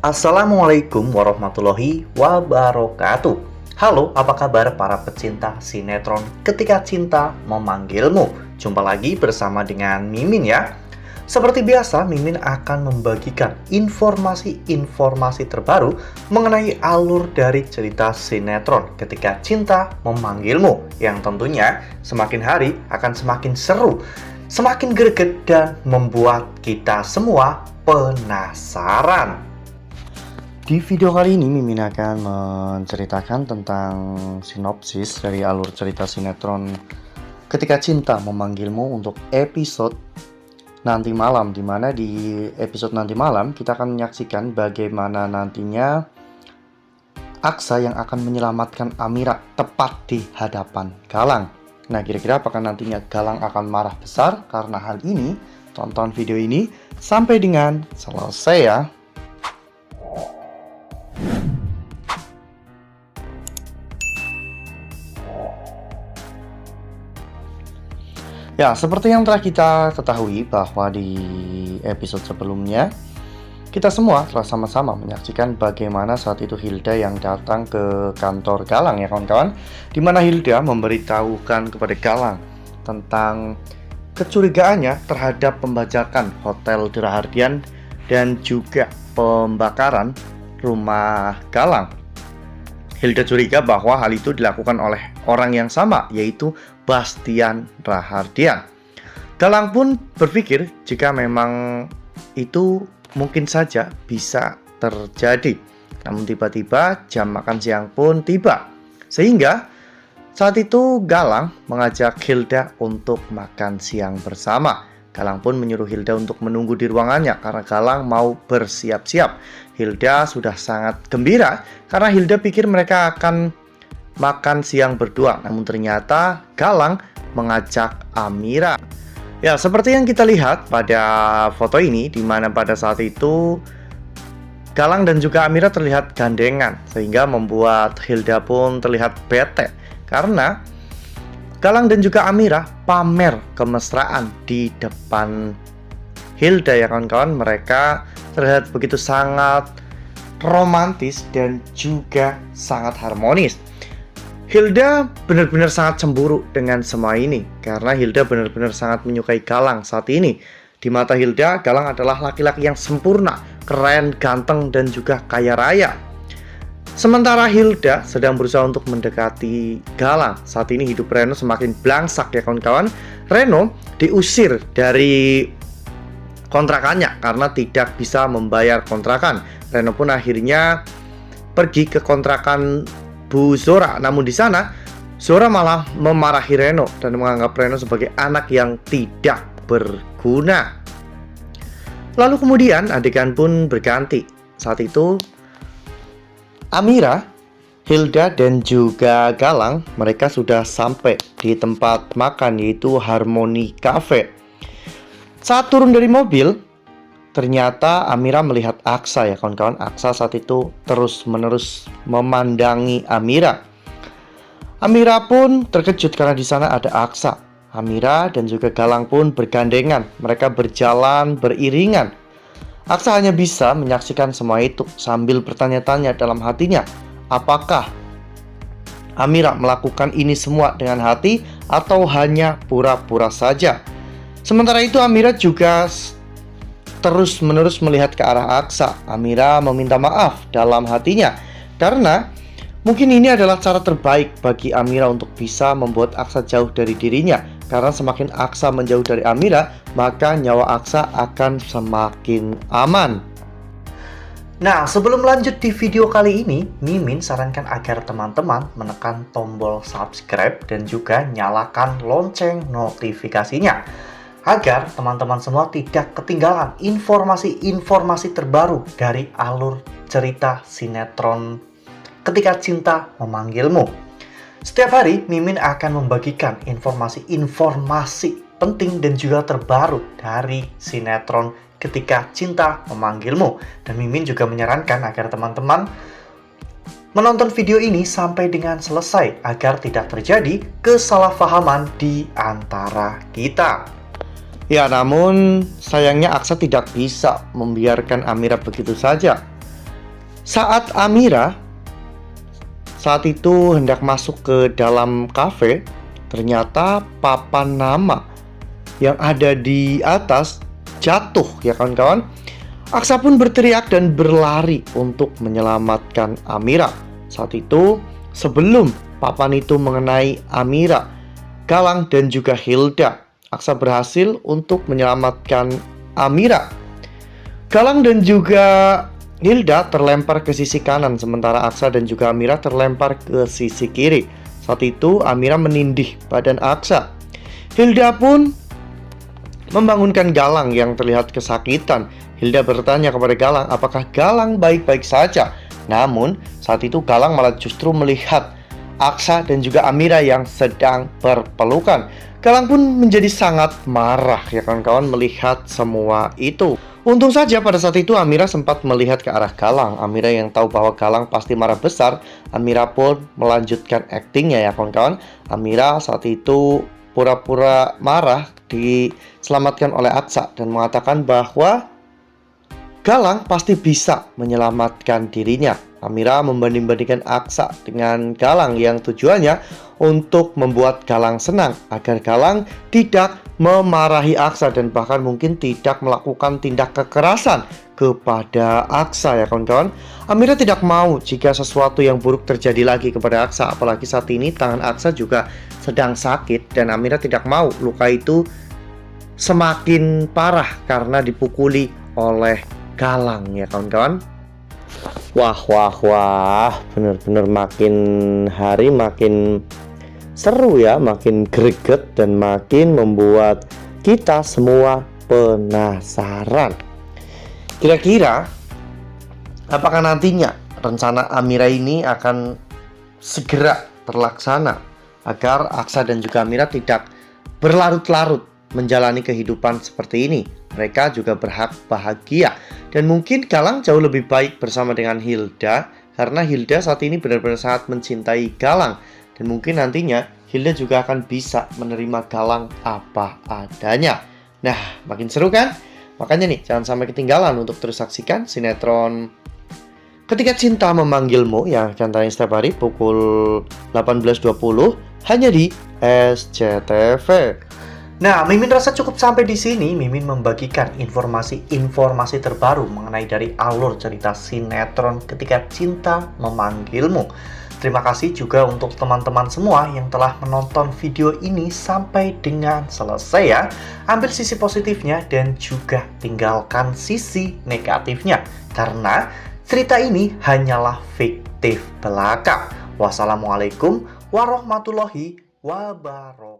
Assalamualaikum warahmatullahi wabarakatuh. Halo, apa kabar para pecinta sinetron Ketika Cinta Memanggilmu? Jumpa lagi bersama dengan Mimin ya. Seperti biasa, Mimin akan membagikan informasi-informasi terbaru mengenai alur dari cerita sinetron Ketika Cinta Memanggilmu, yang tentunya semakin hari akan semakin seru, semakin greget, dan membuat kita semua penasaran. Di video kali ini Mimin akan menceritakan tentang sinopsis dari alur cerita sinetron Ketika Cinta Memanggilmu untuk episode nanti malam, dimana di episode nanti malam kita akan menyaksikan bagaimana nantinya Aksa yang akan menyelamatkan Amira tepat di hadapan Galang. Nah, kira-kira apakah nantinya Galang akan marah besar karena hal ini? Tonton video ini sampai dengan selesai ya. Ya, seperti yang telah kita ketahui bahwa di episode sebelumnya kita semua telah sama-sama menyaksikan bagaimana saat itu Hilda yang datang ke kantor Galang ya kawan-kawan, di mana Hilda memberitahukan kepada Galang tentang kecurigaannya terhadap pembajakan Hotel Derahardian dan juga pembakaran rumah Galang. Hilda curiga bahwa hal itu dilakukan oleh orang yang sama, yaitu Bastian Rahardian. Galang pun berpikir jika memang itu mungkin saja bisa terjadi. Namun tiba-tiba jam makan siang pun tiba. Sehingga saat itu Galang mengajak Hilda untuk makan siang bersama. Galang pun menyuruh Hilda untuk menunggu di ruangannya karena Galang mau bersiap-siap. Hilda sudah sangat gembira karena Hilda pikir mereka akan makan siang berdua. Namun ternyata Galang mengajak Amira. Ya, seperti yang kita lihat pada foto ini, di mana pada saat itu Galang dan juga Amira terlihat gandengan, sehingga membuat Hilda pun terlihat bete karena Galang dan juga Amira pamer kemesraan di depan Hilda ya kawan-kawan. Mereka terlihat begitu sangat romantis dan juga sangat harmonis. Hilda benar-benar sangat cemburu dengan semua ini karena Hilda benar-benar sangat menyukai Galang saat ini. Di mata Hilda, Galang adalah laki-laki yang sempurna, keren, ganteng, dan juga kaya raya. Sementara Hilda sedang berusaha untuk mendekati Galang. Saat ini hidup Reno semakin belangsak ya kawan-kawan. Reno diusir dari kontrakannya karena tidak bisa membayar kontrakan. Reno pun akhirnya pergi ke kontrakan Bu Zora. Namun di sana Zora malah memarahi Reno dan menganggap Reno sebagai anak yang tidak berguna. Lalu kemudian adegan pun berganti. Saat itu Amira, Hilda, dan juga Galang, mereka sudah sampai di tempat makan yaitu Harmony Cafe. Saat turun dari mobil, ternyata Amira melihat Aksa ya kawan-kawan. Aksa saat itu terus-menerus memandangi Amira. Amira pun terkejut karena di sana ada Aksa. Amira dan juga Galang pun bergandengan. Mereka berjalan beriringan. Aksa hanya bisa menyaksikan semua itu sambil bertanya-tanya dalam hatinya, apakah Amira melakukan ini semua dengan hati atau hanya pura-pura saja. Sementara itu Amira juga terus-menerus melihat ke arah Aksa. Amira meminta maaf dalam hatinya karena mungkin ini adalah cara terbaik bagi Amira untuk bisa membuat Aksa jauh dari dirinya. Karena semakin Aksa menjauh dari Amira, maka nyawa Aksa akan semakin aman. Nah, sebelum lanjut di video kali ini, Mimin sarankan agar teman-teman menekan tombol subscribe dan juga nyalakan lonceng notifikasinya, agar teman-teman semua tidak ketinggalan informasi-informasi terbaru dari alur cerita sinetron Ketika Cinta Memanggilmu. Setiap hari, Mimin akan membagikan informasi-informasi penting dan juga terbaru dari sinetron Ketika Cinta Memanggilmu. Dan Mimin juga menyarankan agar teman-teman menonton video ini sampai dengan selesai agar tidak terjadi kesalahpahaman di antara kita. Ya, namun sayangnya Aksa tidak bisa membiarkan Amira begitu saja. Saat Amira saat itu hendak masuk ke dalam kafe, ternyata papan nama yang ada di atas jatuh ya kawan-kawan. Aksa pun berteriak dan berlari untuk menyelamatkan Amira. Saat itu, sebelum papan itu mengenai Amira, Galang dan juga Hilda, Aksa berhasil untuk menyelamatkan Amira. Galang dan juga Hilda terlempar ke sisi kanan, sementara Aksa dan juga Amira terlempar ke sisi kiri. Saat itu, Amira menindih badan Aksa. Hilda pun membangunkan Galang yang terlihat kesakitan. Hilda bertanya kepada Galang apakah Galang baik-baik saja. Namun saat itu Galang malah justru melihat Aksa dan juga Amira yang sedang berpelukan. Galang pun menjadi sangat marah ya kawan-kawan melihat semua itu. Untung saja pada saat itu Amira sempat melihat ke arah Galang. Amira yang tahu bahwa Galang pasti marah besar, Amira pun melanjutkan aktingnya ya kawan-kawan. Amira saat itu pura-pura marah diselamatkan oleh Aksa dan mengatakan bahwa Galang pasti bisa menyelamatkan dirinya. Amira membanding-bandingkan Aksa dengan Galang yang tujuannya untuk membuat Galang senang agar Galang tidak memarahi Aksa dan bahkan mungkin tidak melakukan tindak kekerasan kepada Aksa ya kawan-kawan. Amira tidak mau jika sesuatu yang buruk terjadi lagi kepada Aksa, apalagi saat ini tangan Aksa juga sedang sakit dan Amira tidak mau luka itu semakin parah karena dipukuli oleh Galang ya kawan-kawan. Wah, bener-bener makin hari makin seru ya, makin greget dan makin membuat kita semua penasaran. Kira-kira apakah nantinya rencana Amira ini akan segera terlaksana agar Aksa dan juga Amira tidak berlarut-larut menjalani kehidupan seperti ini. Mereka juga berhak bahagia. Dan mungkin Galang jauh lebih baik bersama dengan Hilda, karena Hilda saat ini benar-benar sangat mencintai Galang. Dan mungkin nantinya Hilda juga akan bisa menerima Galang apa adanya. Nah, makin seru kan? Makanya nih, jangan sampai ketinggalan untuk terus saksikan sinetron Ketika Cinta Memanggilmu yang akan tayang setiap hari pukul 18.20 hanya di SCTV. Nah, Mimin rasa cukup sampai di sini. Mimin membagikan informasi-informasi terbaru mengenai dari alur cerita sinetron Ketika Cinta Memanggilmu. Terima kasih juga untuk teman-teman semua yang telah menonton video ini sampai dengan selesai ya. Ambil sisi positifnya dan juga tinggalkan sisi negatifnya. Karena cerita ini hanyalah fiktif belaka. Wassalamualaikum warahmatullahi wabarakatuh.